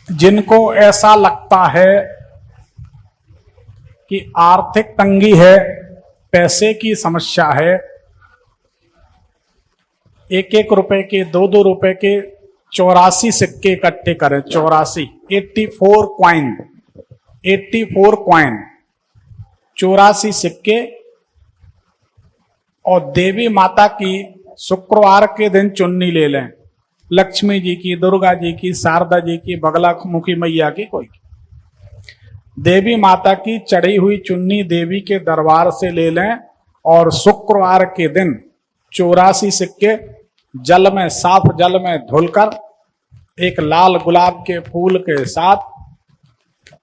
जिनको ऐसा लगता है कि आर्थिक तंगी है, पैसे की समस्या है, एक एक रुपए के, दो दो रुपए के 84 सिक्के इकट्ठे करें। 84 84 कॉइन 84 सिक्के, और देवी माता की शुक्रवार के दिन चुन्नी ले लें। लक्ष्मी जी की, दुर्गा जी की, शारदा जी की, बगलामुखी मैया की, कोई देवी माता की चढ़ी हुई चुन्नी देवी के दरबार से ले लें, और शुक्रवार के दिन 84 सिक्के जल में, साफ जल में धुलकर एक लाल गुलाब के फूल के साथ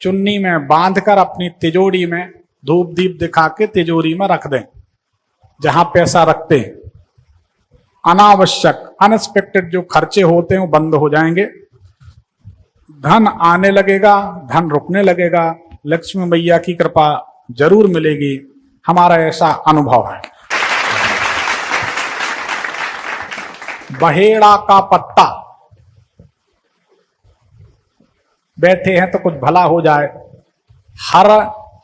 चुन्नी में बांधकर अपनी तिजोरी में धूप दीप दिखा के तिजोरी में रख दें, जहां पैसा रखते हैं। अनावश्यक अनएक्सपेक्टेड जो खर्चे होते हैं वो बंद हो जाएंगे, धन आने लगेगा, धन रुकने लगेगा, लक्ष्मी मैया की कृपा जरूर मिलेगी। हमारा ऐसा अनुभव है। बहेड़ा का पत्ता, बैठे हैं तो कुछ भला हो जाए।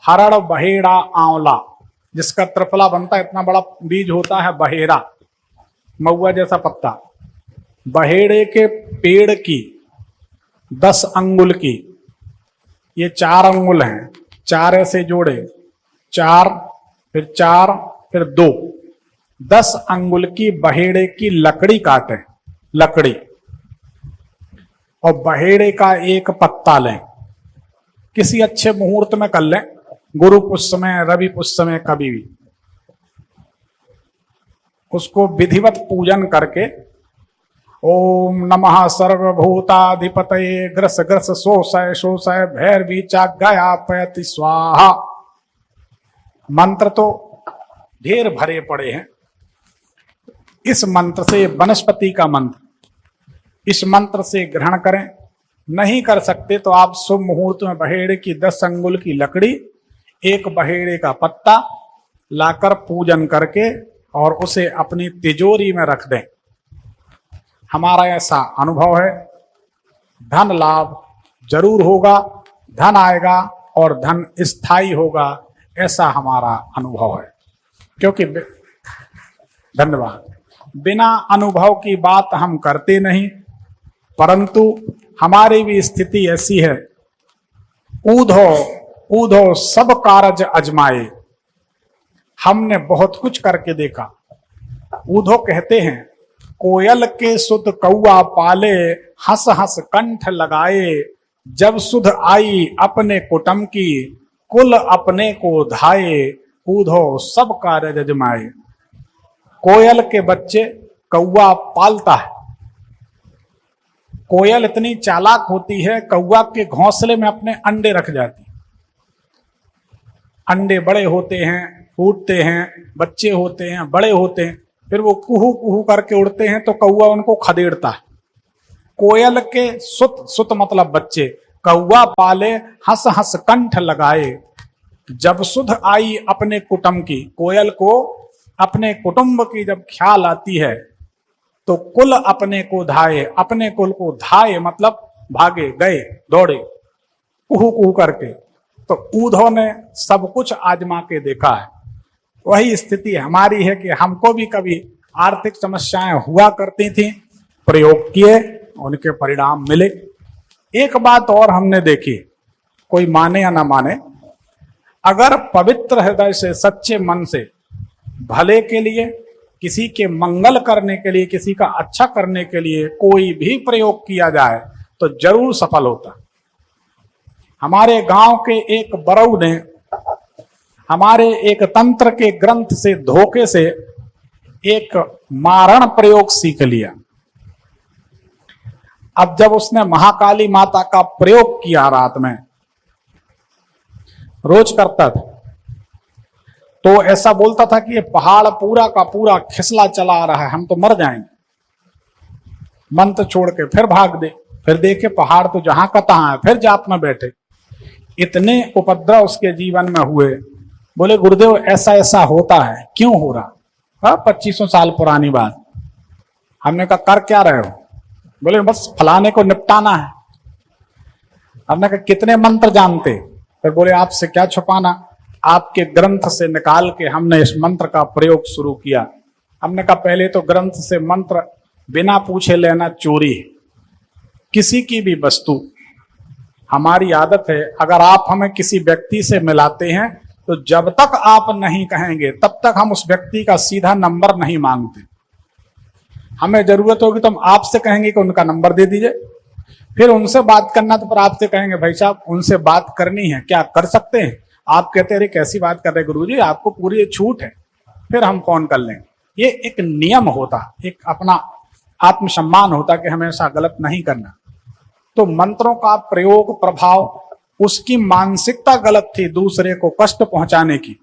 हरड़ बहेड़ा आंवला, जिसका त्रिफला बनता है, इतना बड़ा बीज होता है बहेड़ा, महुआ जैसा पत्ता। बहेड़े के पेड़ की 10 अंगुल की, ये 4 अंगुल हैं, 4 ऐसे जोड़े, 4 फिर 2, 10 अंगुल की बहेड़े की लकड़ी काटें, लकड़ी, और बहेड़े का एक पत्ता लें। किसी अच्छे मुहूर्त में कर लें, गुरु पुष्य में, रवि पुष्य में, कभी भी। उसको विधिवत पूजन करके ओम नमः सर्वभूताधिपतये ग्रस ग्रस शोषय शोषय भैरवी गया पैति स्वाहा। मंत्र तो ढेर भरे पड़े हैं। इस मंत्र से, वनस्पति का मंत्र, इस मंत्र से ग्रहण करें। नहीं कर सकते तो आप शुभ मुहूर्त में बहेड़े की 10 अंगुल की लकड़ी, एक बहेड़े का पत्ता लाकर पूजन करके और उसे अपनी तिजोरी में रख दें। हमारा ऐसा अनुभव है, धन लाभ जरूर होगा, धन आएगा और धन स्थायी होगा, ऐसा हमारा अनुभव है। क्योंकि धन्यवाद, बिना अनुभव की बात हम करते नहीं, परंतु हमारी भी स्थिति ऐसी है। ऊधो ऊधो सब कारज अजमाए, हमने बहुत कुछ करके देखा। ऊधो कहते हैं, कोयल के सुत कौआ पाले, हंस हंस कंठ लगाए, जब सुध आई अपने कुटुंब की, कुल अपने को धाये, ऊधो सब कारज अजमाए। कोयल के बच्चे कौआ पालता है। कोयल इतनी चालाक होती है, कौआ के घोंसले में अपने अंडे रख जाती। अंडे बड़े होते हैं, फूटते हैं, बच्चे होते हैं, बड़े होते हैं, फिर वो कुहू कुहू करके उड़ते हैं तो कौआ उनको खदेड़ता है। कोयल के सुत मतलब बच्चे, कौआ पाले हंस हंस कंठ लगाए, जब सुध आई अपने कुटुंब की। कोयल को अपने कुटुंब की जब ख्याल आती है तो कुल अपने को धाये, अपने कुल को धाये मतलब भागे, गए, दौड़े कुहू कुहू करके। तो ऊधो ने सब कुछ आजमा के देखा है। वही स्थिति हमारी है कि हमको भी कभी आर्थिक समस्याएं हुआ करती थी, प्रयोग किए, उनके परिणाम मिले। एक बात और हमने देखी, कोई माने या ना माने, अगर पवित्र हृदय से, सच्चे मन से, भले के लिए, किसी के मंगल करने के लिए, किसी का अच्छा करने के लिए कोई भी प्रयोग किया जाए तो जरूर सफल होता। हमारे गांव के एक बरऊ ने हमारे एक तंत्र के ग्रंथ से धोखे से एक मारण प्रयोग सीख लिया। अब जब उसने महाकाली माता का प्रयोग किया, रात में रोज करता था, तो ऐसा बोलता था कि ये पहाड़ पूरा का पूरा खिसला चला आ रहा है, हम तो मर जाएंगे। मंत्र छोड़ के फिर भाग दे, फिर देखे पहाड़ तो जहां का तहां है, फिर जाप में बैठे। इतने उपद्रव उसके जीवन में हुए। बोले गुरुदेव ऐसा ऐसा होता है, क्यों हो रहा? 2500 साल पुरानी बात। हमने कहा कर क्या रहे हो? बोले बस फलाने को निपटाना है। हमने कहा कितने मंत्र जानते? फिर बोले आपसे क्या छुपाना, आपके ग्रंथ से निकाल के हमने इस मंत्र का प्रयोग शुरू किया। हमने कहा पहले तो ग्रंथ से मंत्र बिना पूछे लेना चोरी है। किसी की भी वस्तु, हमारी आदत है, अगर आप हमें किसी व्यक्ति से मिलाते हैं तो जब तक आप नहीं कहेंगे तब तक हम उस व्यक्ति का सीधा नंबर नहीं मांगते। हमें जरूरत होगी तो हम आपसे कहेंगे कि उनका नंबर दे दीजिए, फिर उनसे बात करना तो फिर आपसे कहेंगे भाई साहब उनसे बात करनी है, क्या कर सकते हैं? आप कहते हैं कैसी बात कर रहे गुरुजी, आपको पूरी छूट है, फिर हम फोन कर लें। ये एक नियम होता, एक अपना आत्मसम्मान होता कि हमें ऐसा गलत नहीं करना। तो मंत्रों का प्रयोग, प्रभाव, उसकी मानसिकता गलत थी दूसरे को कष्ट पहुंचाने की।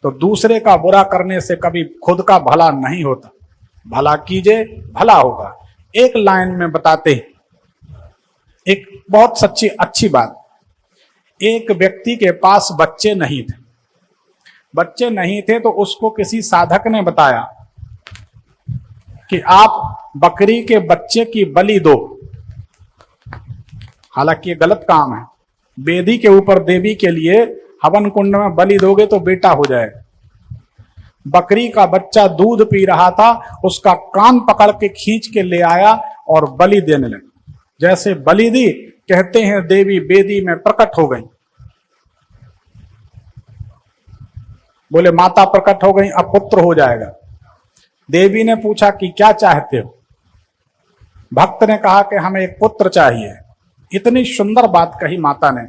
तो दूसरे का बुरा करने से कभी खुद का भला नहीं होता। भला कीजिए भला होगा। एक लाइन में बताते हैं एक बहुत सच्ची अच्छी बात। एक व्यक्ति के पास बच्चे नहीं थे। बच्चे नहीं थे तो उसको किसी साधक ने बताया कि आप बकरी के बच्चे की बलि दो। हालांकि ये गलत काम है। वेदी के ऊपर देवी के लिए हवन कुंड में बलि दोगे तो बेटा हो जाएगा। बकरी का बच्चा दूध पी रहा था, उसका कान पकड़ के खींच के ले आया और बलि देने लगा। जैसे बलि दी, कहते हैं देवी वेदी में प्रकट हो गई। बोले माता प्रकट हो गई, अब पुत्र हो जाएगा। देवी ने पूछा कि क्या चाहते हो? भक्त ने कहा कि हमें एक पुत्र चाहिए। इतनी सुंदर बात कही माता ने।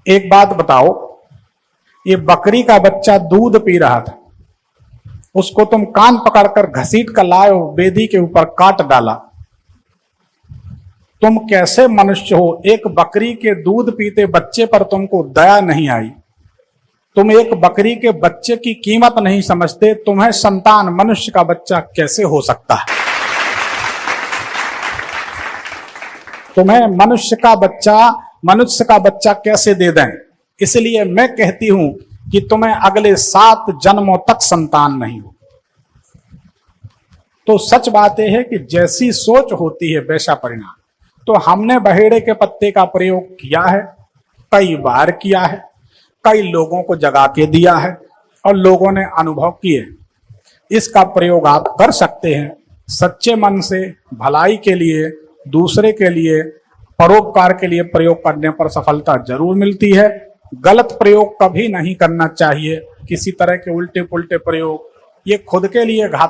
एक बात बताओ, ये बकरी का बच्चा दूध पी रहा था, उसको तुम कान पकड़कर घसीट कर लाए हो, वेदी के ऊपर काट डाला। तुम कैसे मनुष्य हो? एक बकरी के दूध पीते बच्चे पर तुमको दया नहीं आई। तुम एक बकरी के बच्चे की कीमत नहीं समझते। तुम्हें संतान मनुष्य का बच्चा कैसे हो सकता है? तुम्हें मनुष्य का बच्चा कैसे दे दें? इसलिए मैं कहती हूं कि तुम्हें अगले 7 जन्मों तक संतान नहीं हो। तो सच बात यह है कि जैसी सोच होती है वैसा परिणाम। तो हमने बहेड़े के पत्ते का प्रयोग किया है, कई बार किया है, कई लोगों को जगा के दिया है और लोगों ने अनुभव किए। इसका प्रयोग आप कर सकते हैं सच्चे मन से, भलाई के लिए, दूसरे के लिए, परोपकार के लिए प्रयोग करने पर सफलता जरूर मिलती है। गलत प्रयोग कभी नहीं करना चाहिए, किसी तरह के उल्टे पुल्टे प्रयोग, ये खुद के लिए घातक